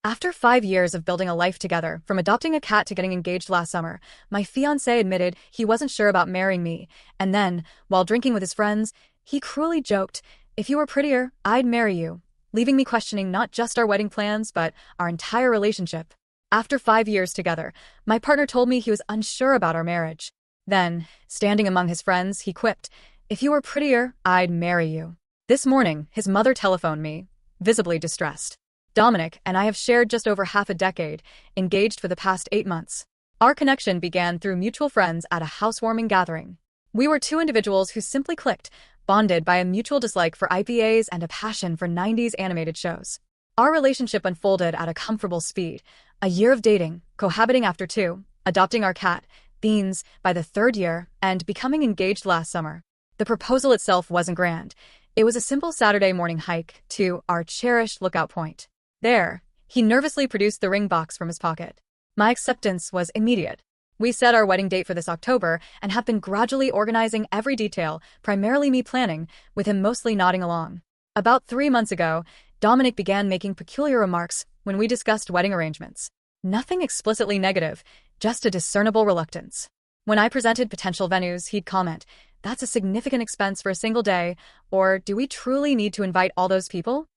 After 5 years of building a life together, from adopting a cat to getting engaged last summer, my fiancé admitted he wasn't sure about marrying me. And then, while drinking with his friends, he cruelly joked, "If you were prettier, I'd marry you," leaving me questioning not just our wedding plans, but our entire relationship. After 5 years together, my partner told me he was unsure about our marriage. Then, standing among his friends, he quipped, "If you were prettier, I'd marry you." This morning, his mother telephoned me, visibly distressed. Dominic and I have shared just over half a decade, engaged for the past 8 months. Our connection began through mutual friends at a housewarming gathering. We were two individuals who simply clicked, bonded by a mutual dislike for IPAs and a passion for 90s animated shows. Our relationship unfolded at a comfortable speed, a year of dating, cohabiting after 2, adopting our cat, Beans, by the 3rd year, and becoming engaged last summer. The proposal itself wasn't grand. It was a simple Saturday morning hike to our cherished lookout point. There, he nervously produced the ring box from his pocket. My acceptance was immediate. We set our wedding date for this October and have been gradually organizing every detail, primarily me planning, with him mostly nodding along. About 3 months ago, Dominic began making peculiar remarks when we discussed wedding arrangements. Nothing explicitly negative, just a discernible reluctance. When I presented potential venues, he'd comment, "That's a significant expense for a single day," or "Do we truly need to invite all those people?"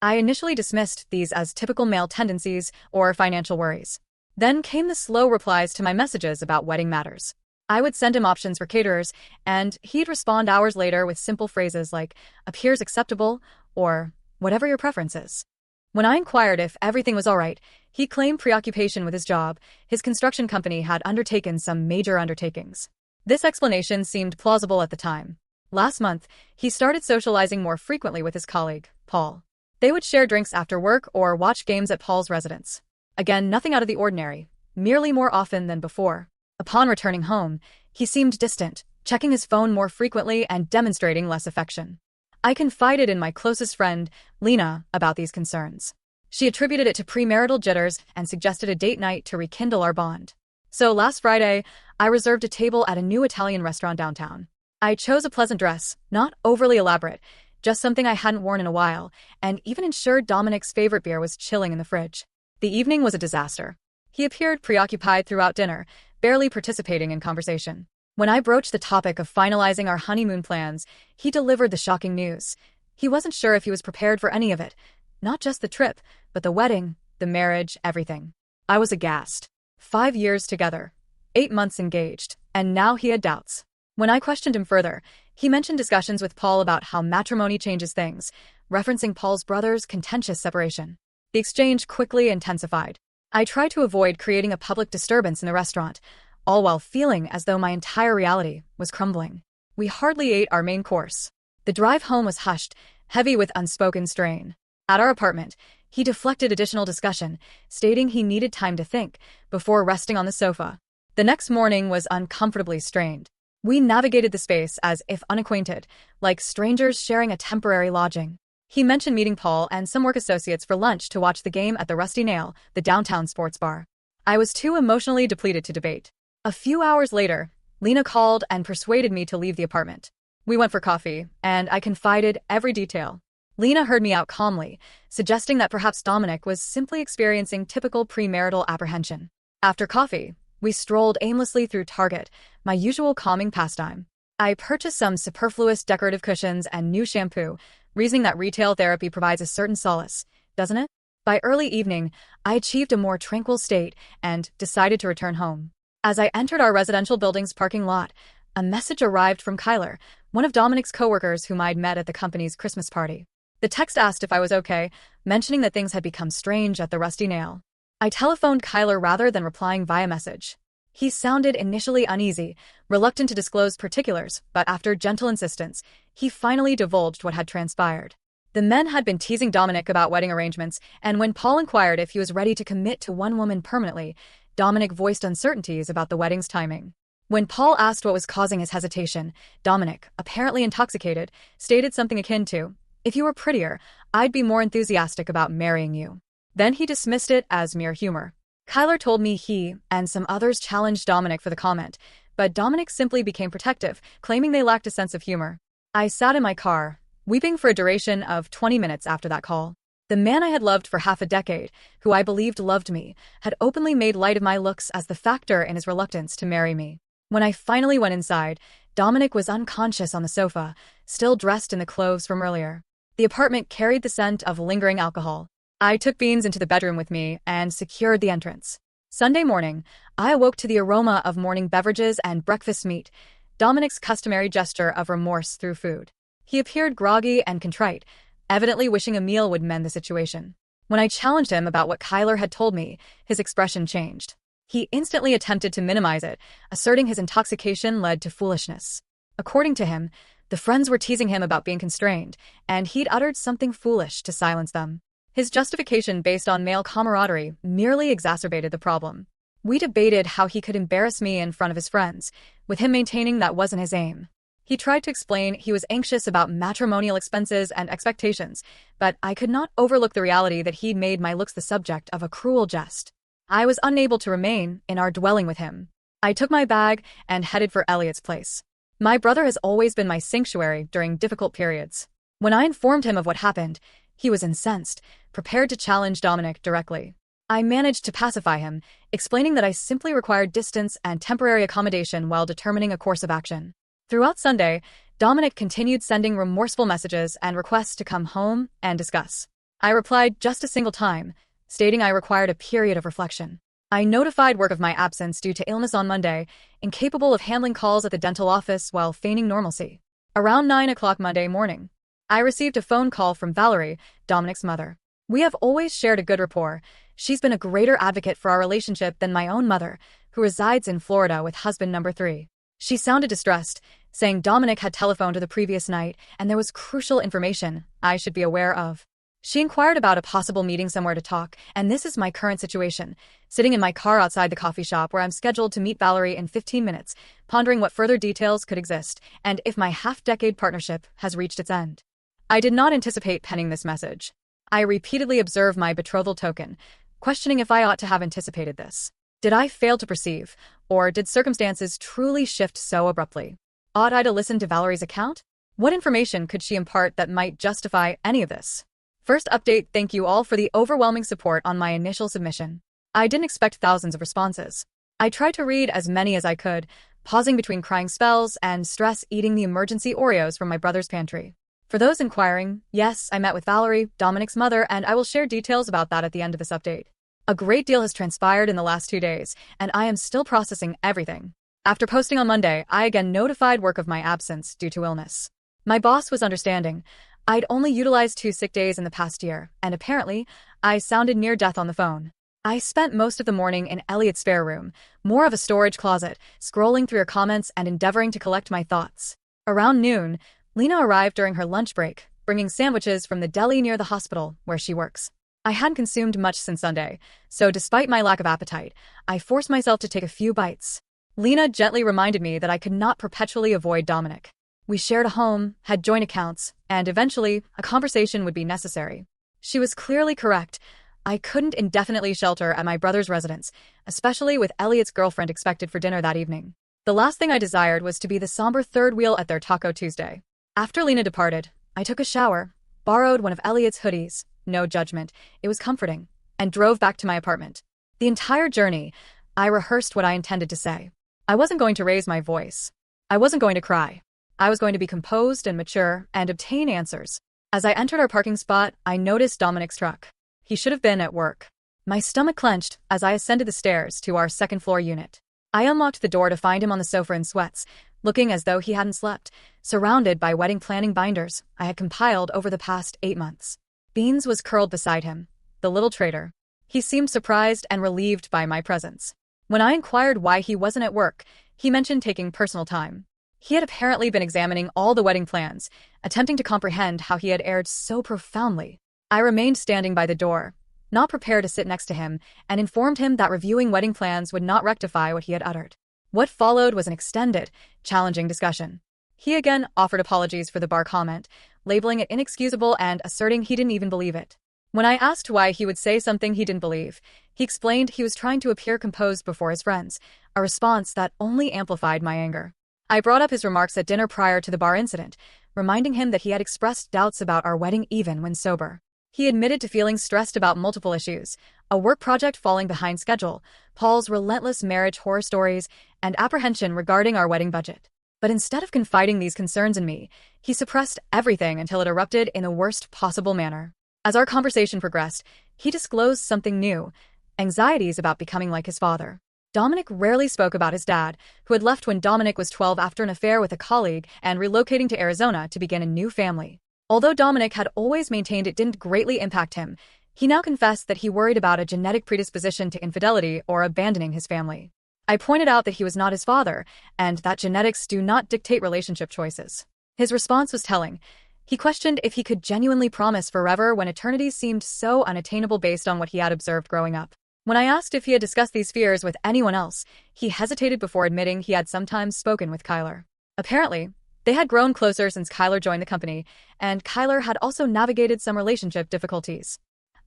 I initially dismissed these as typical male tendencies or financial worries. Then came the slow replies to my messages about wedding matters. I would send him options for caterers, and he'd respond hours later with simple phrases like, "Appears acceptable," or "Whatever your preference is." When I inquired if everything was all right, he claimed preoccupation with his job. His construction company had undertaken some major undertakings. This explanation seemed plausible at the time. Last month, he started socializing more frequently with his colleague, Paul. They would share drinks after work or watch games at Paul's residence. Again, nothing out of the ordinary, merely more often than before. Upon returning home, he seemed distant, checking his phone more frequently and demonstrating less affection. I confided in my closest friend, Lena, about these concerns. She attributed it to premarital jitters and suggested a date night to rekindle our bond. So last Friday, I reserved a table at a new Italian restaurant downtown. I chose a pleasant dress, not overly elaborate, just something I hadn't worn in a while, and even ensured Dominic's favorite beer was chilling in the fridge. The evening was a disaster. He appeared preoccupied throughout dinner, barely participating in conversation. When I broached the topic of finalizing our honeymoon plans, he delivered the shocking news. He wasn't sure if he was prepared for any of it. Not just the trip, but the wedding, the marriage, everything. I was aghast. 5 years together, 8 months engaged, and now he had doubts. When I questioned him further, he mentioned discussions with Paul about how matrimony changes things, referencing Paul's brother's contentious separation. The exchange quickly intensified. I tried to avoid creating a public disturbance in the restaurant, all while feeling as though my entire reality was crumbling. We hardly ate our main course. The drive home was hushed, heavy with unspoken strain. At our apartment, he deflected additional discussion, stating he needed time to think before resting on the sofa. The next morning was uncomfortably strained. We navigated the space as if unacquainted, like strangers sharing a temporary lodging. He mentioned meeting Paul and some work associates for lunch to watch the game at the Rusty Nail, the downtown sports bar. I was too emotionally depleted to debate. A few hours later, Lena called and persuaded me to leave the apartment. We went for coffee, and I confided every detail. Lena heard me out calmly, suggesting that perhaps Dominic was simply experiencing typical premarital apprehension. After coffee, we strolled aimlessly through Target, my usual calming pastime. I purchased some superfluous decorative cushions and new shampoo, reasoning that retail therapy provides a certain solace, doesn't it? By early evening, I achieved a more tranquil state and decided to return home. As I entered our residential building's parking lot, a message arrived from Kyler, one of Dominic's coworkers whom I'd met at the company's Christmas party. The text asked if I was okay, mentioning that things had become strange at the Rusty Nail. I telephoned Kyler rather than replying via message. He sounded initially uneasy, reluctant to disclose particulars, but after gentle insistence, he finally divulged what had transpired. The men had been teasing Dominic about wedding arrangements, and when Paul inquired if he was ready to commit to one woman permanently, Dominic voiced uncertainties about the wedding's timing. When Paul asked what was causing his hesitation, Dominic, apparently intoxicated, stated something akin to, "If you were prettier, I'd be more enthusiastic about marrying you." Then he dismissed it as mere humor. Kyler told me he and some others challenged Dominic for the comment, but Dominic simply became protective, claiming they lacked a sense of humor. I sat in my car, weeping for a duration of 20 minutes after that call. The man I had loved for half a decade, who I believed loved me, had openly made light of my looks as the factor in his reluctance to marry me. When I finally went inside, Dominic was unconscious on the sofa, still dressed in the clothes from earlier. The apartment carried the scent of lingering alcohol. I took Beans into the bedroom with me and secured the entrance. Sunday morning, I awoke to the aroma of morning beverages and breakfast meat, Dominic's customary gesture of remorse through food. He appeared groggy and contrite, evidently wishing a meal would mend the situation. When I challenged him about what Kyler had told me, his expression changed. He instantly attempted to minimize it, asserting his intoxication led to foolishness. According to him, the friends were teasing him about being constrained, and he'd uttered something foolish to silence them. His justification based on male camaraderie merely exacerbated the problem. We debated how he could embarrass me in front of his friends, with him maintaining that wasn't his aim. He tried to explain he was anxious about matrimonial expenses and expectations, but I could not overlook the reality that he'd made my looks the subject of a cruel jest. I was unable to remain in our dwelling with him. I took my bag and headed for Elliot's place. My brother has always been my sanctuary during difficult periods. When I informed him of what happened, he was incensed, prepared to challenge Dominic directly. I managed to pacify him, explaining that I simply required distance and temporary accommodation while determining a course of action. Throughout Sunday, Dominic continued sending remorseful messages and requests to come home and discuss. I replied just a single time, stating I required a period of reflection. I notified work of my absence due to illness on Monday, incapable of handling calls at the dental office while feigning normalcy. Around 9 o'clock Monday morning, I received a phone call from Valerie, Dominic's mother. We have always shared a good rapport. She's been a greater advocate for our relationship than my own mother, who resides in Florida with husband number 3. She sounded distressed, saying Dominic had telephoned her the previous night and there was crucial information I should be aware of. She inquired about a possible meeting somewhere to talk, and this is my current situation, sitting in my car outside the coffee shop where I'm scheduled to meet Valerie in 15 minutes, pondering what further details could exist and if my half-decade partnership has reached its end. I did not anticipate penning this message. I repeatedly observed my betrothal token, questioning if I ought to have anticipated this. Did I fail to perceive, or did circumstances truly shift so abruptly? Ought I to listen to Valerie's account? What information could she impart that might justify any of this? First update, thank you all for the overwhelming support on my initial submission. I didn't expect thousands of responses. I tried to read as many as I could, pausing between crying spells and stress eating the emergency Oreos from my brother's pantry. For those inquiring, yes, I met with Valerie, Dominic's mother, and I will share details about that at the end of this update. A great deal has transpired in the last 2 days, and I am still processing everything. After posting on Monday, I again notified work of my absence due to illness. My boss was understanding. I'd only utilized 2 sick days in the past year, and apparently, I sounded near death on the phone. I spent most of the morning in Elliot's spare room, more of a storage closet, scrolling through her comments and endeavoring to collect my thoughts. Around noon, Lena arrived during her lunch break, bringing sandwiches from the deli near the hospital where she works. I hadn't consumed much since Sunday, so despite my lack of appetite, I forced myself to take a few bites. Lena gently reminded me that I could not perpetually avoid Dominic. We shared a home, had joint accounts, and eventually, a conversation would be necessary. She was clearly correct. I couldn't indefinitely shelter at my brother's residence, especially with Elliot's girlfriend expected for dinner that evening. The last thing I desired was to be the somber third wheel at their Taco Tuesday. After Lena departed, I took a shower, borrowed one of Elliot's hoodies, no judgment, it was comforting, and drove back to my apartment. The entire journey, I rehearsed what I intended to say. I wasn't going to raise my voice. I wasn't going to cry. I was going to be composed and mature and obtain answers. As I entered our parking spot, I noticed Dominic's truck. He should have been at work. My stomach clenched as I ascended the stairs to our second-floor unit. I unlocked the door to find him on the sofa in sweats, looking as though he hadn't slept, surrounded by wedding planning binders I had compiled over the past 8 months. Beans was curled beside him, the little traitor. He seemed surprised and relieved by my presence. When I inquired why he wasn't at work, he mentioned taking personal time. He had apparently been examining all the wedding plans, attempting to comprehend how he had erred so profoundly. I remained standing by the door, not prepared to sit next to him, and informed him that reviewing wedding plans would not rectify what he had uttered. What followed was an extended, challenging discussion. He again offered apologies for the bar comment, labeling it inexcusable and asserting he didn't even believe it. When I asked why he would say something he didn't believe, he explained he was trying to appear composed before his friends, a response that only amplified my anger. I brought up his remarks at dinner prior to the bar incident, reminding him that he had expressed doubts about our wedding even when sober. He admitted to feeling stressed about multiple issues: a work project falling behind schedule, Paul's relentless marriage horror stories, and apprehension regarding our wedding budget. But instead of confiding these concerns in me, he suppressed everything until it erupted in the worst possible manner. As our conversation progressed, he disclosed something new: anxieties about becoming like his father. Dominic rarely spoke about his dad, who had left when Dominic was 12 after an affair with a colleague and relocating to Arizona to begin a new family. Although Dominic had always maintained it didn't greatly impact him, he now confessed that he worried about a genetic predisposition to infidelity or abandoning his family. I pointed out that he was not his father, and that genetics do not dictate relationship choices. His response was telling. He questioned if he could genuinely promise forever when eternity seemed so unattainable based on what he had observed growing up. When I asked if he had discussed these fears with anyone else, he hesitated before admitting he had sometimes spoken with Kyler. Apparently, they had grown closer since Kyler joined the company, and Kyler had also navigated some relationship difficulties.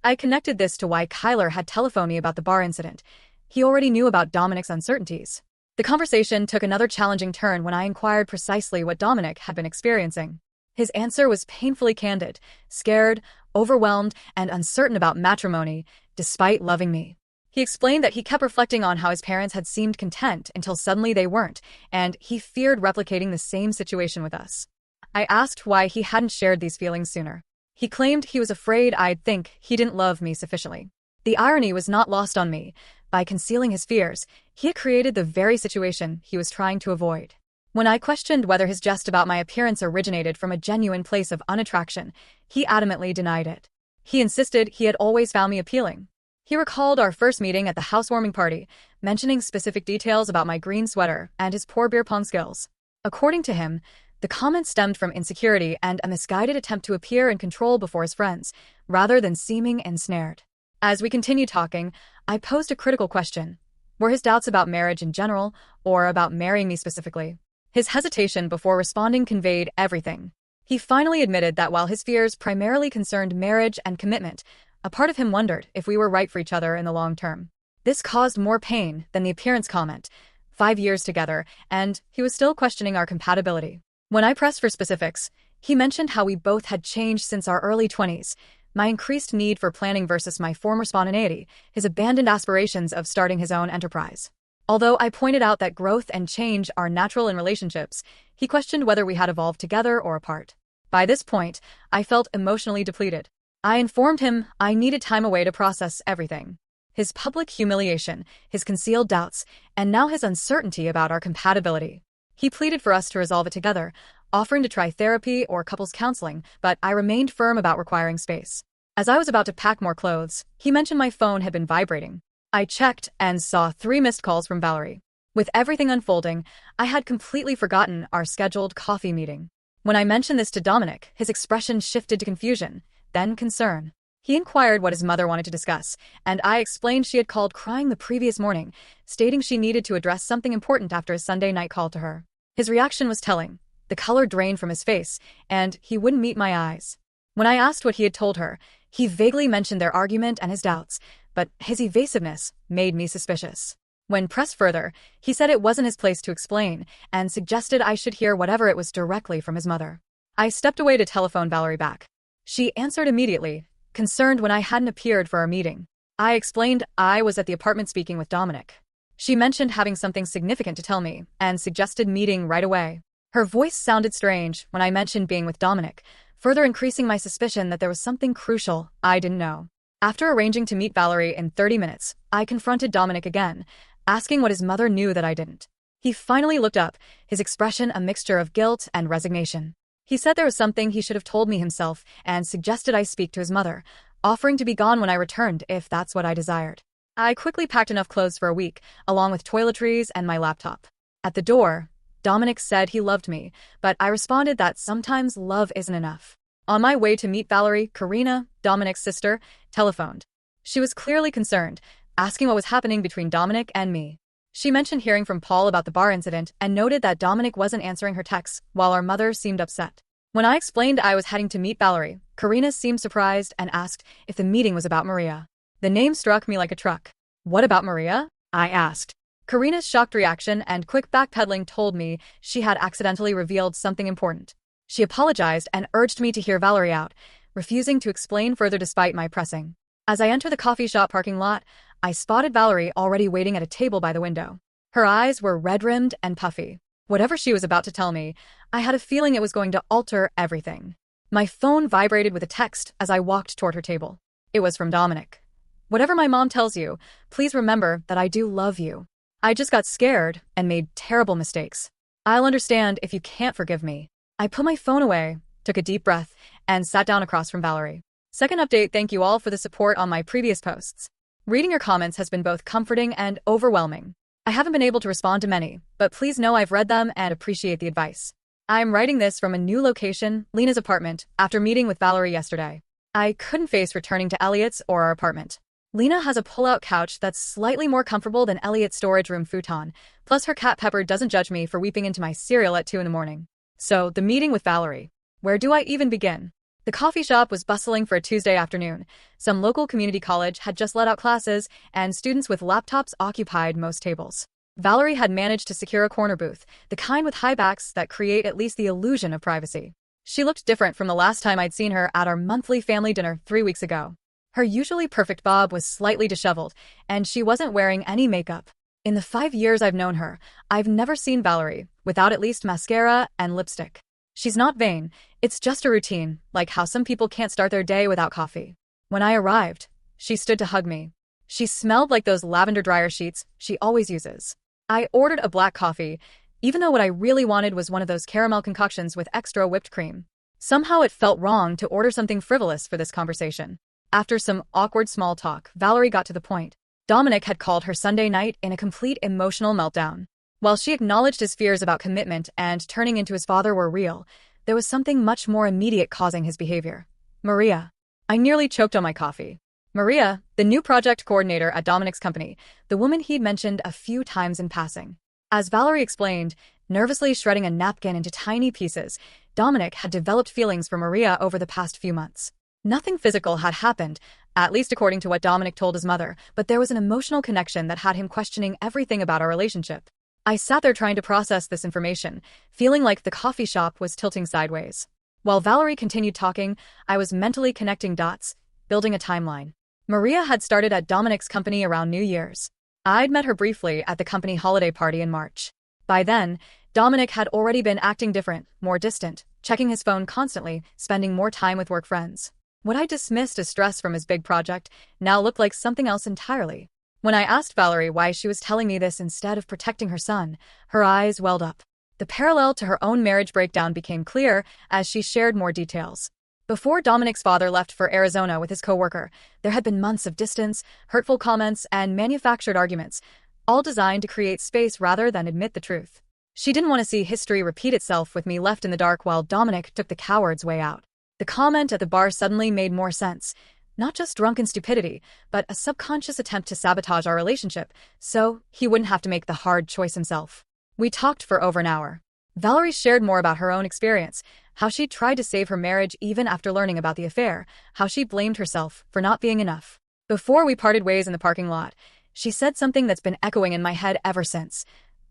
I connected this to why Kyler had telephoned me about the bar incident. He already knew about Dominic's uncertainties. The conversation took another challenging turn when I inquired precisely what Dominic had been experiencing. His answer was painfully candid: scared, overwhelmed, and uncertain about matrimony, despite loving me. He explained that he kept reflecting on how his parents had seemed content until suddenly they weren't, and he feared replicating the same situation with us. I asked why he hadn't shared these feelings sooner. He claimed he was afraid I'd think he didn't love me sufficiently. The irony was not lost on me. By concealing his fears, he had created the very situation he was trying to avoid. When I questioned whether his jest about my appearance originated from a genuine place of unattraction, he adamantly denied it. He insisted he had always found me appealing. He recalled our first meeting at the housewarming party, mentioning specific details about my green sweater and his poor beer pong skills. According to him, the comment stemmed from insecurity and a misguided attempt to appear in control before his friends, rather than seeming ensnared. As we continued talking, I posed a critical question: were his doubts about marriage in general, or about marrying me specifically? His hesitation before responding conveyed everything. He finally admitted that while his fears primarily concerned marriage and commitment, a part of him wondered if we were right for each other in the long term. This caused more pain than the appearance comment. 5 years together, and he was still questioning our compatibility. When I pressed for specifics, he mentioned how we both had changed since our early 20s, my increased need for planning versus my former spontaneity, his abandoned aspirations of starting his own enterprise. Although I pointed out that growth and change are natural in relationships, he questioned whether we had evolved together or apart. By this point, I felt emotionally depleted. I informed him I needed time away to process everything: his public humiliation, his concealed doubts, and now his uncertainty about our compatibility. He pleaded for us to resolve it together, offering to try therapy or couples counseling, but I remained firm about requiring space. As I was about to pack more clothes, he mentioned my phone had been vibrating. I checked and saw 3 missed calls from Valerie. With everything unfolding, I had completely forgotten our scheduled coffee meeting. When I mentioned this to Dominic, his expression shifted to confusion, then concern. He inquired what his mother wanted to discuss, and I explained she had called crying the previous morning, stating she needed to address something important after his Sunday night call to her. His reaction was telling. The color drained from his face, and he wouldn't meet my eyes. When I asked what he had told her, he vaguely mentioned their argument and his doubts, but his evasiveness made me suspicious. When pressed further, he said it wasn't his place to explain, and suggested I should hear whatever it was directly from his mother. I stepped away to telephone Valerie back. She answered immediately, concerned when I hadn't appeared for our meeting. I explained I was at the apartment speaking with Dominic. She mentioned having something significant to tell me, and suggested meeting right away. Her voice sounded strange when I mentioned being with Dominic, further increasing my suspicion that there was something crucial I didn't know. After arranging to meet Valerie in 30 minutes, I confronted Dominic again, asking what his mother knew that I didn't. He finally looked up, his expression a mixture of guilt and resignation. He said there was something he should have told me himself and suggested I speak to his mother, offering to be gone when I returned if that's what I desired. I quickly packed enough clothes for a week, along with toiletries and my laptop. At the door, Dominic said he loved me, but I responded that sometimes love isn't enough. On my way to meet Valerie, Karina, Dominic's sister, telephoned. She was clearly concerned, asking what was happening between Dominic and me. She mentioned hearing from Paul about the bar incident and noted that Dominic wasn't answering her texts, while our mother seemed upset. When I explained I was heading to meet Valerie, Karina seemed surprised and asked if the meeting was about Maria. The name struck me like a truck. What about Maria? I asked. Karina's shocked reaction and quick backpedaling told me she had accidentally revealed something important. She apologized and urged me to hear Valerie out, refusing to explain further despite my pressing. As I enter the coffee shop parking lot, I spotted Valerie already waiting at a table by the window. Her eyes were red-rimmed and puffy. Whatever she was about to tell me, I had a feeling it was going to alter everything. My phone vibrated with a text as I walked toward her table. It was from Dominic. "Whatever my mom tells you, please remember that I do love you. I just got scared and made terrible mistakes. I'll understand if you can't forgive me." I put my phone away, took a deep breath, and sat down across from Valerie. Second update, thank you all for the support on my previous posts. Reading your comments has been both comforting and overwhelming. I haven't been able to respond to many, but please know I've read them and appreciate the advice. I'm writing this from a new location, Lena's apartment, after meeting with Valerie yesterday. I couldn't face returning to Elliot's or our apartment. Lena has a pull-out couch that's slightly more comfortable than Elliot's storage room futon, plus her cat Pepper doesn't judge me for weeping into my cereal at 2 in the morning. So, the meeting with Valerie. Where do I even begin? The coffee shop was bustling for a Tuesday afternoon. Some local community college had just let out classes, and students with laptops occupied most tables. Valerie had managed to secure a corner booth, the kind with high backs that create at least the illusion of privacy. She looked different from the last time I'd seen her at our monthly family dinner 3 weeks ago. Her usually perfect bob was slightly disheveled, and she wasn't wearing any makeup. In the 5 years I've known her, I've never seen Valerie without at least mascara and lipstick. She's not vain, it's just a routine, like how some people can't start their day without coffee. When I arrived, she stood to hug me. She smelled like those lavender dryer sheets she always uses. I ordered a black coffee, even though what I really wanted was one of those caramel concoctions with extra whipped cream. Somehow it felt wrong to order something frivolous for this conversation. After some awkward small talk, Valerie got to the point. Dominic had called her Sunday night in a complete emotional meltdown. While she acknowledged his fears about commitment and turning into his father were real, there was something much more immediate causing his behavior. Maria. I nearly choked on my coffee. Maria, the new project coordinator at Dominic's company, the woman he'd mentioned a few times in passing. As Valerie explained, nervously shredding a napkin into tiny pieces, Dominic had developed feelings for Maria over the past few months. Nothing physical had happened, at least according to what Dominic told his mother, but there was an emotional connection that had him questioning everything about our relationship. I sat there trying to process this information, feeling like the coffee shop was tilting sideways. While Valerie continued talking, I was mentally connecting dots, building a timeline. Maria had started at Dominic's company around New Year's. I'd met her briefly at the company holiday party in March. By then, Dominic had already been acting different, more distant, checking his phone constantly, spending more time with work friends. What I dismissed as stress from his big project now looked like something else entirely. When I asked Valerie why she was telling me this instead of protecting her son, her eyes welled up. The parallel to her own marriage breakdown became clear as she shared more details. Before Dominic's father left for Arizona with his coworker, there had been months of distance, hurtful comments, and manufactured arguments, all designed to create space rather than admit the truth. She didn't want to see history repeat itself with me left in the dark while Dominic took the coward's way out. The comment at the bar suddenly made more sense. Not just drunken stupidity, but a subconscious attempt to sabotage our relationship, so he wouldn't have to make the hard choice himself. We talked for over an hour. Valerie shared more about her own experience, how she tried to save her marriage even after learning about the affair, how she blamed herself for not being enough. Before we parted ways in the parking lot, she said something that's been echoing in my head ever since.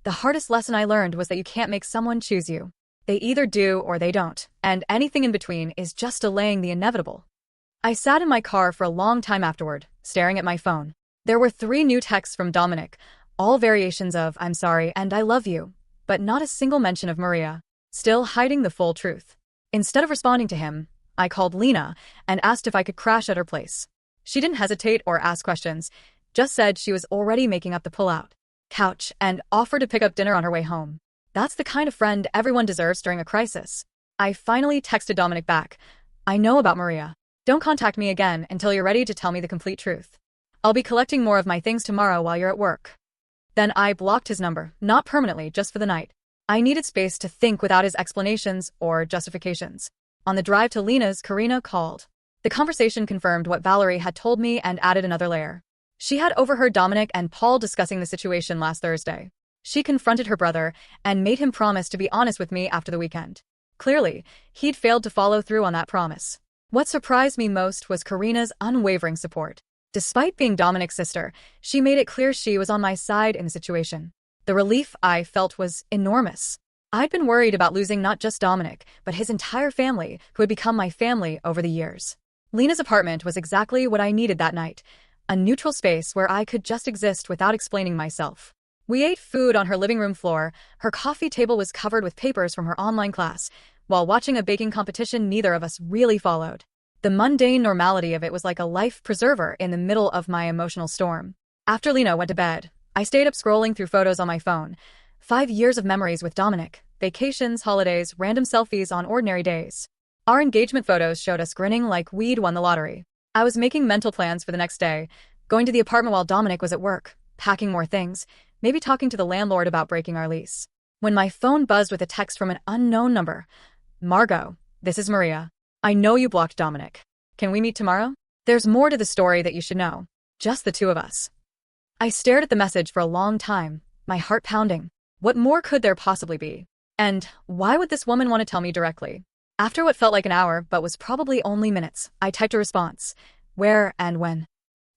The hardest lesson I learned was that you can't make someone choose you. They either do or they don't, and anything in between is just delaying the inevitable. I sat in my car for a long time afterward, staring at my phone. There were 3 new texts from Dominic, all variations of "I'm sorry" and "I love you," but not a single mention of Maria, still hiding the full truth. Instead of responding to him, I called Lena and asked if I could crash at her place. She didn't hesitate or ask questions, just said she was already making up the pull-out couch and offered to pick up dinner on her way home. That's the kind of friend everyone deserves during a crisis. I finally texted Dominic back. "I know about Maria. Don't contact me again until you're ready to tell me the complete truth. I'll be collecting more of my things tomorrow while you're at work." Then I blocked his number, not permanently, just for the night. I needed space to think without his explanations or justifications. On the drive to Lena's, Karina called. The conversation confirmed what Valerie had told me and added another layer. She had overheard Dominic and Paul discussing the situation last Thursday. She confronted her brother and made him promise to be honest with me after the weekend. Clearly, he'd failed to follow through on that promise. What surprised me most was Karina's unwavering support. Despite being Dominic's sister, she made it clear she was on my side in the situation. The relief I felt was enormous. I'd been worried about losing not just Dominic, but his entire family, who had become my family over the years. Lena's apartment was exactly what I needed that night, a neutral space where I could just exist without explaining myself. We ate food on her living room floor. Her coffee table was covered with papers from her online class, while watching a baking competition neither of us really followed. The mundane normality of it was like a life preserver in the middle of my emotional storm. After Lena went to bed, I stayed up scrolling through photos on my phone. 5 years of memories with Dominic, vacations, holidays, random selfies on ordinary days. Our engagement photos showed us grinning like we'd won the lottery. I was making mental plans for the next day, going to the apartment while Dominic was at work, packing more things, maybe talking to the landlord about breaking our lease. When my phone buzzed with a text from an unknown number. Margot, this is Maria. I know you blocked Dominic. Can we meet tomorrow? There's more to the story that you should know. Just the two of us. I stared at the message for a long time, my heart pounding. What more could there possibly be? And why would this woman want to tell me directly? After what felt like an hour, but was probably only minutes, I typed a response. Where and when?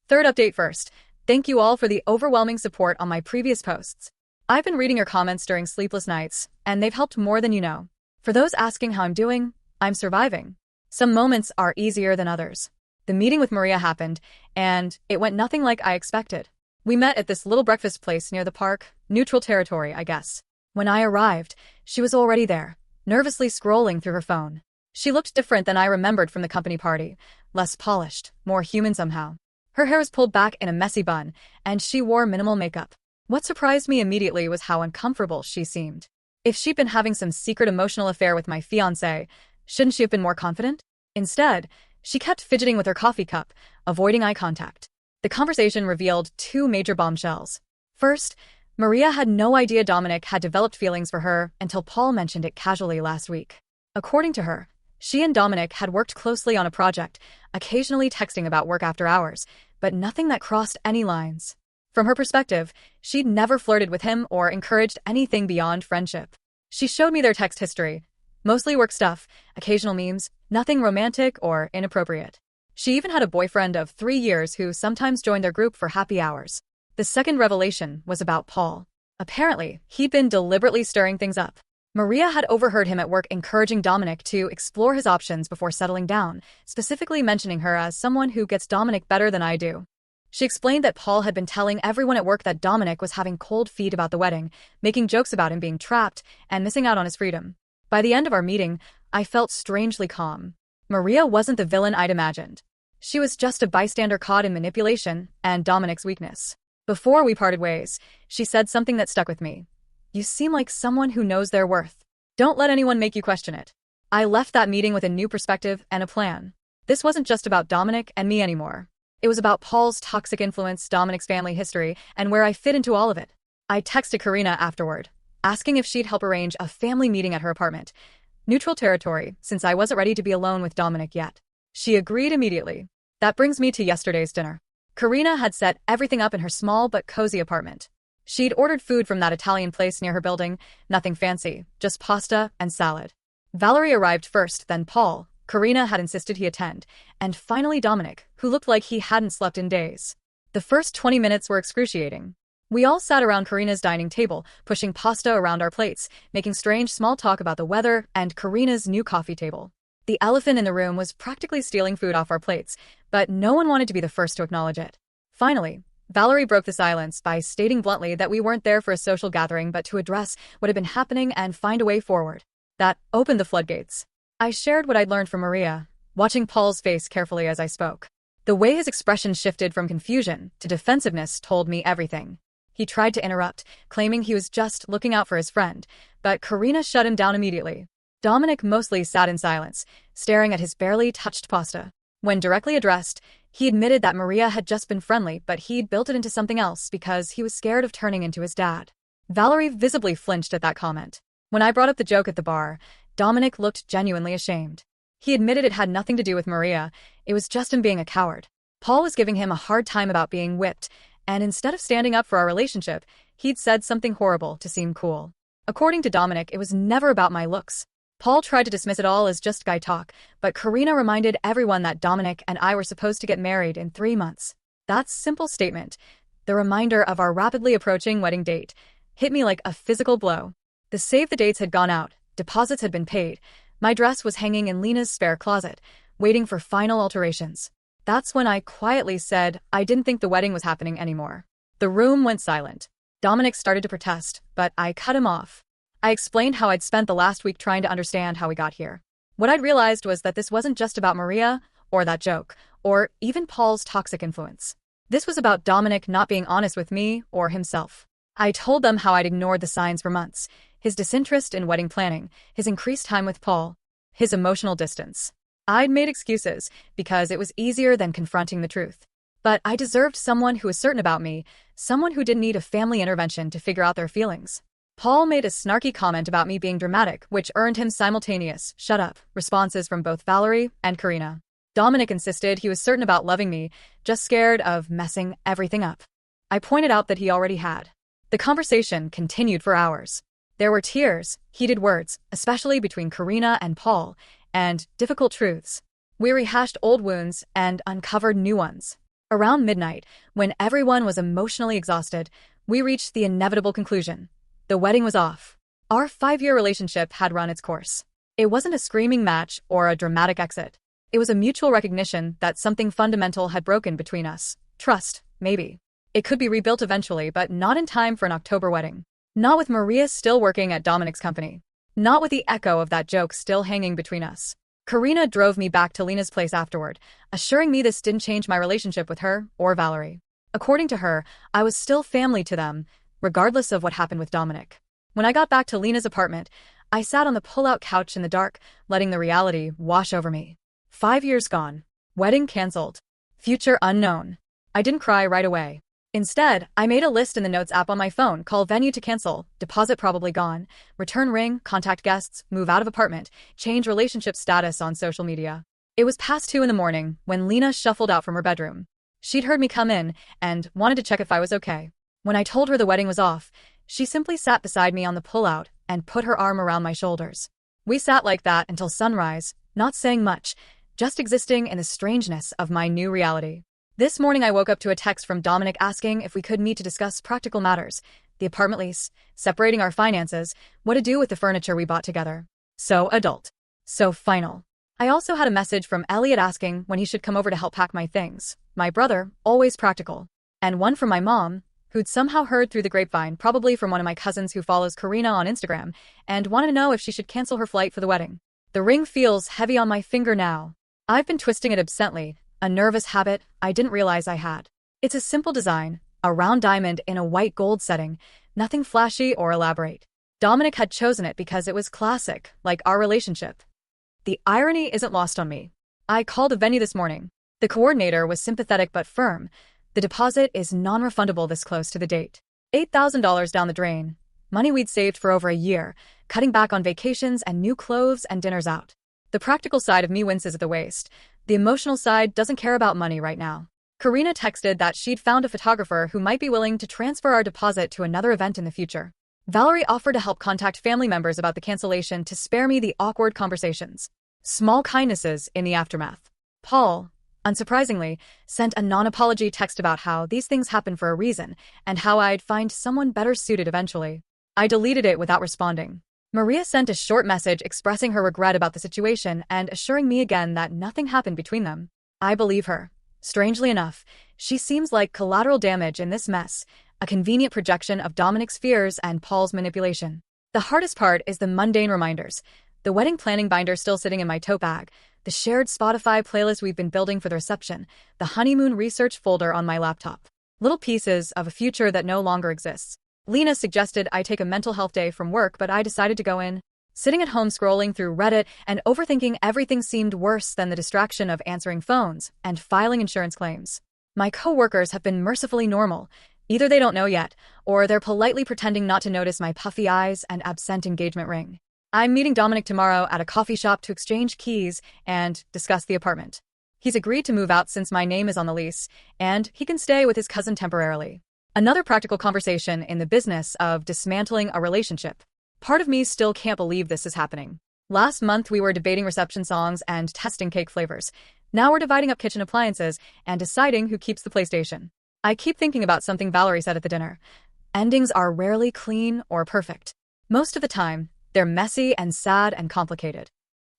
Third update first. Thank you all for the overwhelming support on my previous posts. I've been reading your comments during sleepless nights, and they've helped more than you know. For those asking how I'm doing, I'm surviving. Some moments are easier than others. The meeting with Maria happened, and it went nothing like I expected. We met at this little breakfast place near the park, neutral territory, I guess. When I arrived, she was already there, nervously scrolling through her phone. She looked different than I remembered from the company party, less polished, more human somehow. Her hair was pulled back in a messy bun, and she wore minimal makeup. What surprised me immediately was how uncomfortable she seemed. If she'd been having some secret emotional affair with my fiancé, shouldn't she have been more confident? Instead, she kept fidgeting with her coffee cup, avoiding eye contact. The conversation revealed two major bombshells. First, Maria had no idea Dominic had developed feelings for her until Paul mentioned it casually last week. According to her, she and Dominic had worked closely on a project, occasionally texting about work after hours, but nothing that crossed any lines. From her perspective, she'd never flirted with him or encouraged anything beyond friendship. She showed me their text history, mostly work stuff, occasional memes, nothing romantic or inappropriate. She even had a boyfriend of 3 years who sometimes joined their group for happy hours. The second revelation was about Paul. Apparently, he'd been deliberately stirring things up. Maria had overheard him at work encouraging Dominic to explore his options before settling down, specifically mentioning her as someone who gets Dominic better than I do. She explained that Paul had been telling everyone at work that Dominic was having cold feet about the wedding, making jokes about him being trapped and missing out on his freedom. By the end of our meeting, I felt strangely calm. Maria wasn't the villain I'd imagined. She was just a bystander caught in manipulation and Dominic's weakness. Before we parted ways, she said something that stuck with me. You seem like someone who knows their worth. Don't let anyone make you question it. I left that meeting with a new perspective and a plan. This wasn't just about Dominic and me anymore. It was about Paul's toxic influence, Dominic's family history, and where I fit into all of it. I texted Karina afterward, asking if she'd help arrange a family meeting at her apartment. Neutral territory, since I wasn't ready to be alone with Dominic yet. She agreed immediately. That brings me to yesterday's dinner. Karina had set everything up in her small but cozy apartment. She'd ordered food from that Italian place near her building, nothing fancy, just pasta and salad. Valerie arrived first, then Paul. Karina had insisted he attend, and finally Dominic, who looked like he hadn't slept in days. The first 20 minutes were excruciating. We all sat around Karina's dining table, pushing pasta around our plates, making strange small talk about the weather and Karina's new coffee table. The elephant in the room was practically stealing food off our plates, but no one wanted to be the first to acknowledge it. Finally, Valerie broke the silence by stating bluntly that we weren't there for a social gathering but to address what had been happening and find a way forward. That opened the floodgates. I shared what I'd learned from Maria, watching Paul's face carefully as I spoke. The way his expression shifted from confusion to defensiveness told me everything. He tried to interrupt, claiming he was just looking out for his friend, but Karina shut him down immediately. Dominic mostly sat in silence, staring at his barely touched pasta. When directly addressed, he admitted that Maria had just been friendly, but he'd built it into something else because he was scared of turning into his dad. Valerie visibly flinched at that comment. When I brought up the joke at the bar, Dominic looked genuinely ashamed. He admitted it had nothing to do with Maria, it was just him being a coward. Paul was giving him a hard time about being whipped, and instead of standing up for our relationship, he'd said something horrible to seem cool. According to Dominic, it was never about my looks. Paul tried to dismiss it all as just guy talk, but Karina reminded everyone that Dominic and I were supposed to get married in 3 months. That simple statement, the reminder of our rapidly approaching wedding date, hit me like a physical blow. The save the dates had gone out, deposits had been paid. My dress was hanging in Lena's spare closet, waiting for final alterations. That's when I quietly said I didn't think the wedding was happening anymore. The room went silent. Dominic started to protest, but I cut him off. I explained how I'd spent the last week trying to understand how we got here. What I'd realized was that this wasn't just about Maria, or that joke, or even Paul's toxic influence. This was about Dominic not being honest with me or himself. I told them how I'd ignored the signs for months: his disinterest in wedding planning, his increased time with Paul, his emotional distance. I'd made excuses because it was easier than confronting the truth. But I deserved someone who was certain about me, someone who didn't need a family intervention to figure out their feelings. Paul made a snarky comment about me being dramatic, which earned him simultaneous "shut up" responses from both Valerie and Karina. Dominic insisted he was certain about loving me, just scared of messing everything up. I pointed out that he already had. The conversation continued for hours. There were tears, heated words, especially between Karina and Paul, and difficult truths. We rehashed old wounds and uncovered new ones. Around midnight, when everyone was emotionally exhausted, we reached the inevitable conclusion. The wedding was off. Our 5-year relationship had run its course. It wasn't a screaming match or a dramatic exit. It was a mutual recognition that something fundamental had broken between us. Trust, maybe. It could be rebuilt eventually, but not in time for an October wedding. Not with Maria still working at Dominic's company. Not with the echo of that joke still hanging between us. Karina drove me back to Lena's place afterward, assuring me this didn't change my relationship with her or Valerie. According to her, I was still family to them, regardless of what happened with Dominic. When I got back to Lena's apartment, I sat on the pull-out couch in the dark, letting the reality wash over me. 5 years gone. Wedding canceled. Future unknown. I didn't cry right away. Instead, I made a list in the Notes app on my phone: call venue to cancel, deposit probably gone, return ring, contact guests, move out of apartment, change relationship status on social media. It was past 2 in the morning when Lena shuffled out from her bedroom. She'd heard me come in and wanted to check if I was okay. When I told her the wedding was off, she simply sat beside me on the pullout and put her arm around my shoulders. We sat like that until sunrise, not saying much, just existing in the strangeness of my new reality. This morning I woke up to a text from Dominic asking if we could meet to discuss practical matters: the apartment lease, separating our finances, what to do with the furniture we bought together. So adult. So final. I also had a message from Elliot asking when he should come over to help pack my things. My brother, always practical. And one from my mom, who'd somehow heard through the grapevine, probably from one of my cousins who follows Karina on Instagram, and wanted to know if she should cancel her flight for the wedding. The ring feels heavy on my finger now. I've been twisting it absently, a nervous habit I didn't realize I had. It's a simple design, a round diamond in a white gold setting, nothing flashy or elaborate. Dominic had chosen it because it was classic, like our relationship. The irony isn't lost on me. I called a venue this morning. The coordinator was sympathetic but firm. The deposit is non-refundable this close to the date. $8,000 down the drain. Money we'd saved for over a year, cutting back on vacations and new clothes and dinners out. The practical side of me winces at the waist. The emotional side doesn't care about money right now. Karina texted that she'd found a photographer who might be willing to transfer our deposit to another event in the future. Valerie offered to help contact family members about the cancellation to spare me the awkward conversations. Small kindnesses in the aftermath. Paul, unsurprisingly, sent a non-apology text about how these things happen for a reason and how I'd find someone better suited eventually. I deleted it without responding. Maria sent a short message expressing her regret about the situation and assuring me again that nothing happened between them. I believe her. Strangely enough, she seems like collateral damage in this mess, a convenient projection of Dominic's fears and Paul's manipulation. The hardest part is the mundane reminders. The wedding planning binder still sitting in my tote bag, the shared Spotify playlist we've been building for the reception, the honeymoon research folder on my laptop. Little pieces of a future that no longer exists. Lena suggested I take a mental health day from work, but I decided to go in. Sitting at home scrolling through Reddit and overthinking everything seemed worse than the distraction of answering phones and filing insurance claims. My coworkers have been mercifully normal. Either they don't know yet, or they're politely pretending not to notice my puffy eyes and absent engagement ring. I'm meeting Dominic tomorrow at a coffee shop to exchange keys and discuss the apartment. He's agreed to move out since my name is on the lease, and he can stay with his cousin temporarily. Another practical conversation in the business of dismantling a relationship. Part of me still can't believe this is happening. Last month we were debating reception songs and testing cake flavors. Now we're dividing up kitchen appliances and deciding who keeps the PlayStation. I keep thinking about something Valerie said at the dinner. Endings are rarely clean or perfect. Most of the time, they're messy and sad and complicated.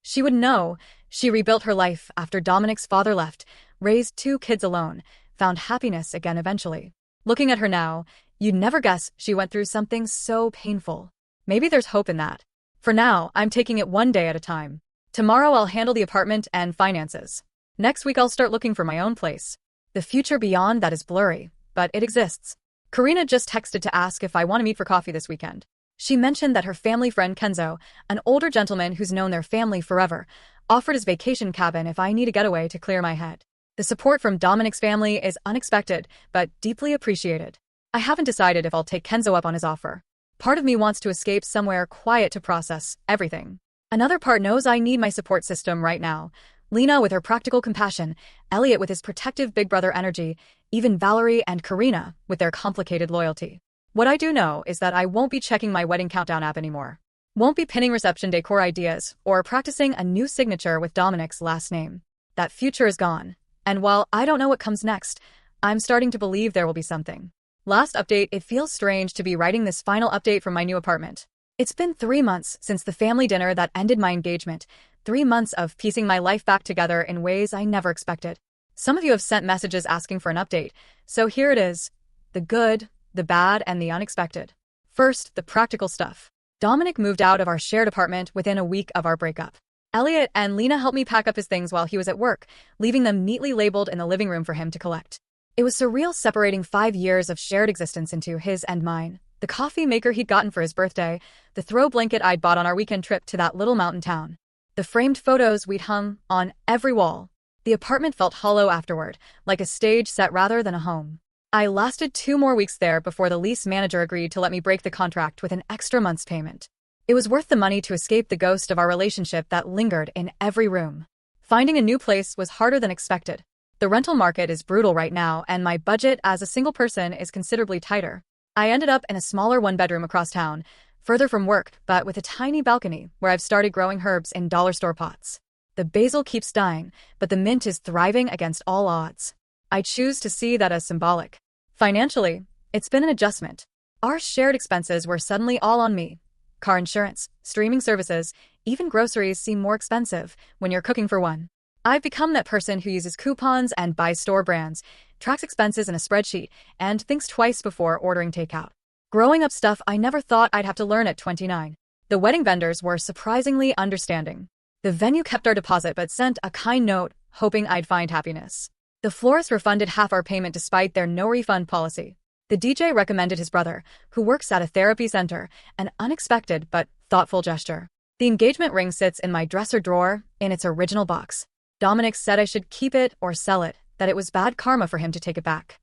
She would know. She rebuilt her life after Dominic's father left, raised 2 kids alone, found happiness again eventually. Looking at her now, you'd never guess she went through something so painful. Maybe there's hope in that. For now, I'm taking it one day at a time. Tomorrow I'll handle the apartment and finances. Next week I'll start looking for my own place. The future beyond that is blurry, but it exists. Karina just texted to ask if I want to meet for coffee this weekend. She mentioned that her family friend Kenzo, an older gentleman who's known their family forever, offered his vacation cabin if I need a getaway to clear my head. The support from Dominic's family is unexpected, but deeply appreciated. I haven't decided if I'll take Kenzo up on his offer. Part of me wants to escape somewhere quiet to process everything. Another part knows I need my support system right now. Lena with her practical compassion, Elliot with his protective big brother energy, even Valerie and Karina with their complicated loyalty. What I do know is that I won't be checking my wedding countdown app anymore. Won't be pinning reception decor ideas or practicing a new signature with Dominic's last name. That future is gone. And while I don't know what comes next, I'm starting to believe there will be something. Last update, it feels strange to be writing this final update from my new apartment. It's been 3 months since the family dinner that ended my engagement. 3 months of piecing my life back together in ways I never expected. Some of you have sent messages asking for an update, so here it is. The good, the bad, and the unexpected. First, the practical stuff. Dominic moved out of our shared apartment within a week of our breakup. Elliot and Lena helped me pack up his things while he was at work, leaving them neatly labeled in the living room for him to collect. It was surreal separating 5 years of shared existence into his and mine. The coffee maker he'd gotten for his birthday, the throw blanket I'd bought on our weekend trip to that little mountain town, the framed photos we'd hung on every wall. The apartment felt hollow afterward, like a stage set rather than a home. I lasted 2 more weeks there before the lease manager agreed to let me break the contract with an extra month's payment. It was worth the money to escape the ghost of our relationship that lingered in every room. Finding a new place was harder than expected. The rental market is brutal right now, and my budget as a single person is considerably tighter. I ended up in a smaller 1-bedroom across town, further from work, but with a tiny balcony where I've started growing herbs in dollar store pots. The basil keeps dying, but the mint is thriving against all odds. I choose to see that as symbolic. Financially, it's been an adjustment. Our shared expenses were suddenly all on me. Car insurance, streaming services, even groceries seem more expensive when you're cooking for one. I've become that person who uses coupons and buys store brands, tracks expenses in a spreadsheet, and thinks twice before ordering takeout. Growing up stuff I never thought I'd have to learn at 29. The wedding vendors were surprisingly understanding. The venue kept our deposit but sent a kind note, hoping I'd find happiness. The florist refunded half our payment despite their no-refund policy. The DJ recommended his brother, who works at a therapy center, an unexpected but thoughtful gesture. The engagement ring sits in my dresser drawer, in its original box. Dominic said I should keep it or sell it, that it was bad karma for him to take it back.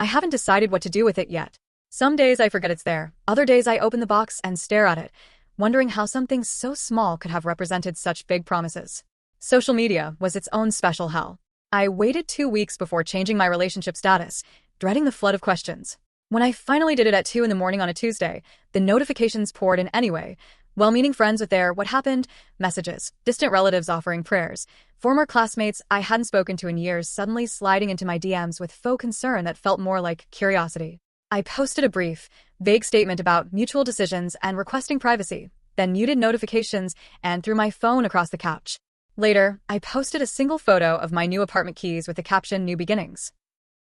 I haven't decided what to do with it yet. Some days I forget it's there, other days I open the box and stare at it, wondering how something so small could have represented such big promises. Social media was its own special hell. I waited 2 weeks before changing my relationship status, dreading the flood of questions. When I finally did it at 2 in the morning on a Tuesday, the notifications poured in anyway. Well-meaning friends with their "what happened" messages, distant relatives offering prayers, former classmates I hadn't spoken to in years suddenly sliding into my DMs with faux concern that felt more like curiosity. I posted a brief, vague statement about mutual decisions and requesting privacy, then muted notifications and threw my phone across the couch. Later, I posted a single photo of my new apartment keys with the caption "New Beginnings."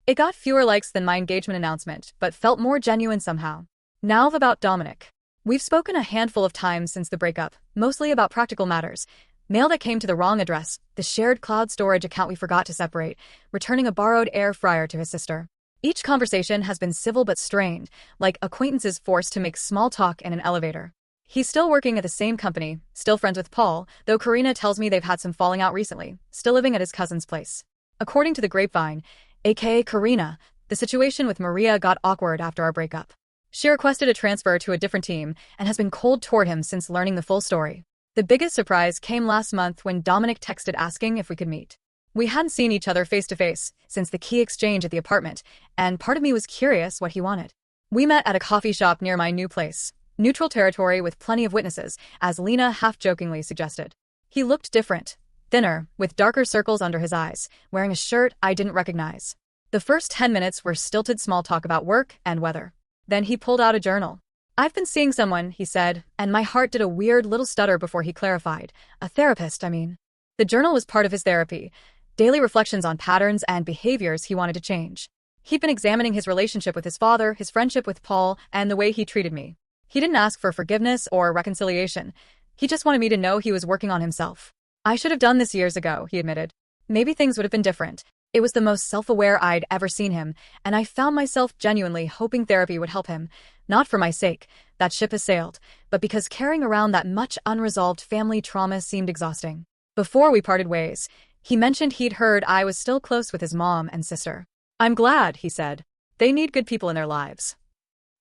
It got fewer likes than my engagement announcement, but felt more genuine somehow. Now about Dominic. We've spoken a handful of times since the breakup, mostly about practical matters. Mail that came to the wrong address, the shared cloud storage account we forgot to separate, returning a borrowed air fryer to his sister. Each conversation has been civil but strained, like acquaintances forced to make small talk in an elevator. He's still working at the same company, still friends with Paul, though Karina tells me they've had some falling out recently, still living at his cousin's place. According to the grapevine, aka Karina, the situation with Maria got awkward after our breakup. She requested a transfer to a different team and has been cold toward him since learning the full story. The biggest surprise came last month when Dominic texted asking if we could meet. We hadn't seen each other face to face since the key exchange at the apartment, and part of me was curious what he wanted. We met at a coffee shop near my new place, neutral territory with plenty of witnesses, as Lena half-jokingly suggested. He looked different, thinner, with darker circles under his eyes, wearing a shirt I didn't recognize. The first 10 minutes were stilted small talk about work and weather. Then he pulled out a journal. I've been seeing someone, he said, and my heart did a weird little stutter before he clarified. A therapist, I mean. The journal was part of his therapy, daily reflections on patterns and behaviors he wanted to change. He'd been examining his relationship with his father, his friendship with Paul, and the way he treated me. He didn't ask for forgiveness or reconciliation. He just wanted me to know he was working on himself. I should have done this years ago, he admitted. Maybe things would have been different. It was the most self-aware I'd ever seen him, and I found myself genuinely hoping therapy would help him. Not for my sake, that ship has sailed, but because carrying around that much unresolved family trauma seemed exhausting. Before we parted ways, he mentioned he'd heard I was still close with his mom and sister. I'm glad, he said. They need good people in their lives.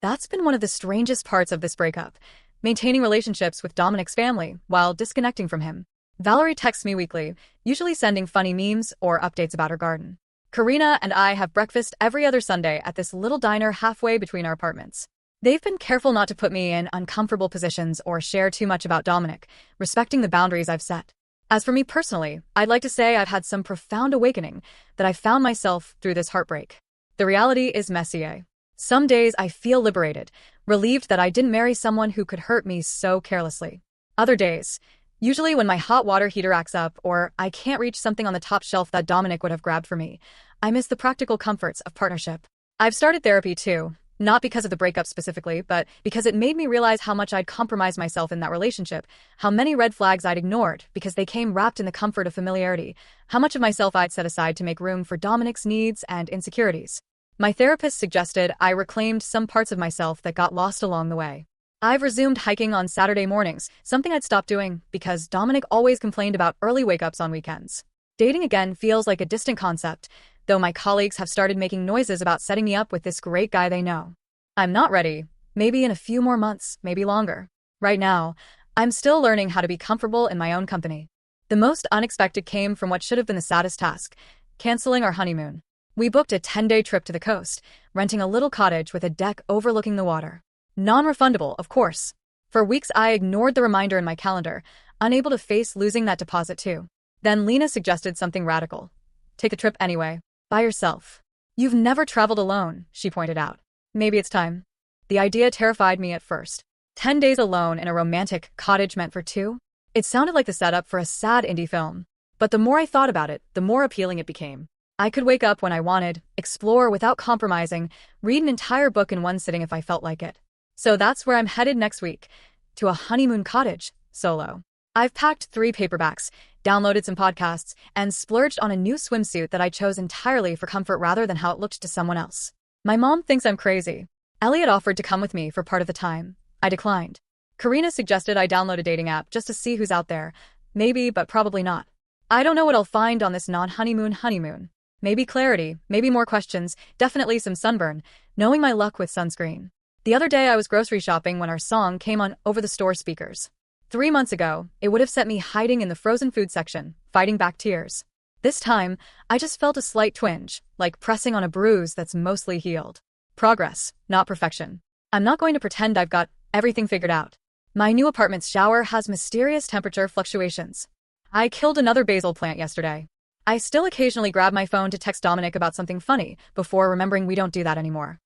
That's been one of the strangest parts of this breakup, maintaining relationships with Dominic's family while disconnecting from him. Valerie texts me weekly, usually sending funny memes or updates about her garden. Karina and I have breakfast every other Sunday at this little diner halfway between our apartments. They've been careful not to put me in uncomfortable positions or share too much about Dominic, respecting the boundaries I've set. As for me personally, I'd like to say I've had some profound awakening that I found myself through this heartbreak. The reality is messier. Some days I feel liberated, relieved that I didn't marry someone who could hurt me so carelessly. Other days, usually when my hot water heater acts up or I can't reach something on the top shelf that Dominic would have grabbed for me, I miss the practical comforts of partnership. I've started therapy too, not because of the breakup specifically, but because it made me realize how much I'd compromised myself in that relationship, how many red flags I'd ignored because they came wrapped in the comfort of familiarity, how much of myself I'd set aside to make room for Dominic's needs and insecurities. My therapist suggested I reclaimed some parts of myself that got lost along the way. I've resumed hiking on Saturday mornings, something I'd stopped doing because Dominic always complained about early wake-ups on weekends. Dating again feels like a distant concept, though my colleagues have started making noises about setting me up with this great guy they know. I'm not ready. Maybe in a few more months, maybe longer. Right now, I'm still learning how to be comfortable in my own company. The most unexpected came from what should have been the saddest task: canceling our honeymoon. We booked a 10-day trip to the coast, renting a little cottage with a deck overlooking the water. Non-refundable, of course. For weeks I ignored the reminder in my calendar, unable to face losing that deposit too. Then Lena suggested something radical. Take the trip anyway. By yourself. You've never traveled alone, she pointed out. Maybe it's time. The idea terrified me at first. 10 days alone in a romantic cottage meant for two? It sounded like the setup for a sad indie film. But the more I thought about it, the more appealing it became. I could wake up when I wanted, explore without compromising, read an entire book in one sitting if I felt like it. So that's where I'm headed next week, to a honeymoon cottage, solo. I've packed 3 paperbacks, downloaded some podcasts, and splurged on a new swimsuit that I chose entirely for comfort rather than how it looked to someone else. My mom thinks I'm crazy. Elliot offered to come with me for part of the time. I declined. Karina suggested I download a dating app just to see who's out there. Maybe, but probably not. I don't know what I'll find on this honeymoon. Maybe clarity, maybe more questions, definitely some sunburn, knowing my luck with sunscreen. The other day I was grocery shopping when our song came on over the store speakers. 3 months ago, it would have sent me hiding in the frozen food section, fighting back tears. This time, I just felt a slight twinge, like pressing on a bruise that's mostly healed. Progress, not perfection. I'm not going to pretend I've got everything figured out. My new apartment's shower has mysterious temperature fluctuations. I killed another basil plant yesterday. I still occasionally grab my phone to text Dominic about something funny before remembering we don't do that anymore.